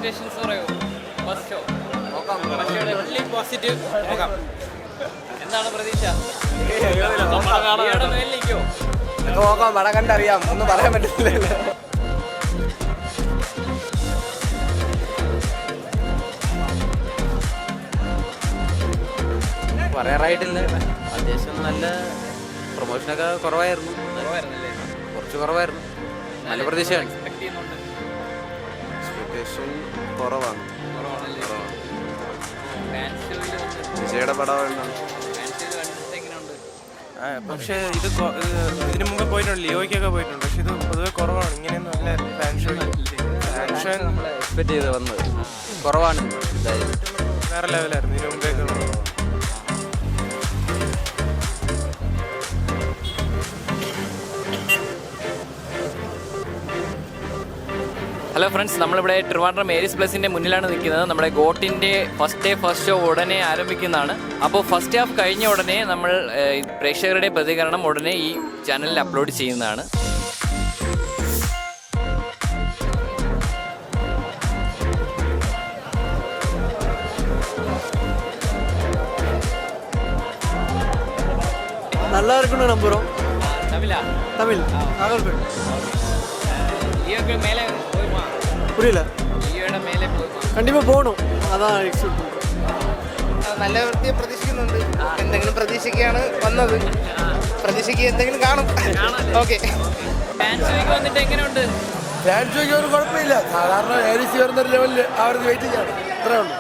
Expectations പറയൂ. First show positive നോക്കാം. എന്താണ് പ്രതീക്ഷ? മേലിലേക്കോ നോക്കാം, പടം കണ്ടറിയാം, ഒന്നും പറയാൻ പറ്റില്ലല്ലോ. പറയാറായിട്ടില്ല. അത്യാവശ്യം നല്ല പ്രൊമോഷനൊക്കെ കുറവായിരുന്നു, കുറച്ച് കുറവായിരുന്നു. നല്ല പ്രതീക്ഷയാണ്. എക്സ്പെക്ടേഷൻ കുറവാണ്. വിജയുടെ പടം പക്ഷേ ഇത് ഇതിനു മുമ്പ് പോയിട്ടുണ്ട്, ലിയോയ്ക്കൊക്കെ പോയിട്ടുണ്ട്. പക്ഷെ ഇത് പൊതുവെ കുറവാണ്. ഇങ്ങനെയൊന്നും അല്ല ഫാൻ ഷോ. നമ്മൾ എക്സ്പെക്ട് ചെയ്ത് വന്നത് കുറവാണ്. വേറെ ലെവലായിരുന്നു ഇതിനു മുമ്പേക്ക്. ഹലോ ഫ്രണ്ട്സ്, നമ്മളിവിടെ ട്രിവാൻഡ്രം ഏരീസ് പ്ലസിൻ്റെ മുന്നിലാണ് നിൽക്കുന്നത്. നമ്മുടെ ഗോട്ടിൻ്റെ ഫസ്റ്റ് ഷോ ഉടനെ ആരംഭിക്കുന്നതാണ്. അപ്പോൾ ഫസ്റ്റ് ഹാഫ് കഴിഞ്ഞ ഉടനെ നമ്മൾ പ്രേക്ഷകരുടെ പ്രതികരണം ഉടനെ ഈ ചാനലിൽ അപ്ലോഡ് ചെയ്യുന്നതാണ്. நல்லா இருக்குன்னு நம்புகிறோம். தமிழா? தமிழ் லியோக்கு மேலே போகுமா? புரியல. ലിയോയുടെ മേലെ പോകുമോ? കണ്ടിപ്പാ പോകണം, അതാണ് എക്സ്പെക്ട്. നല്ല വൃത്തിയെ പ്രതീക്ഷിക്കുന്നുണ്ട്. എന്തെങ്കിലും പ്രതീക്ഷയ്ക്കാണ് വന്നത്. പ്രതീക്ഷയ്ക്ക് എന്തെങ്കിലും കാണും. ഓക്കെ. ഫാൻ ഷോയ്ക്ക് വന്നിട്ട് എങ്ങനെയുണ്ട്? ഫാൻ ഷോയ്ക്ക് ഒരു കുഴപ്പമില്ല. സാധാരണ ഏരിയസ് വരുന്ന ലെവലിൽ അവർ വെയിറ്റ് ചെയ്യാണ്, അത്രേ ഉള്ളൂ.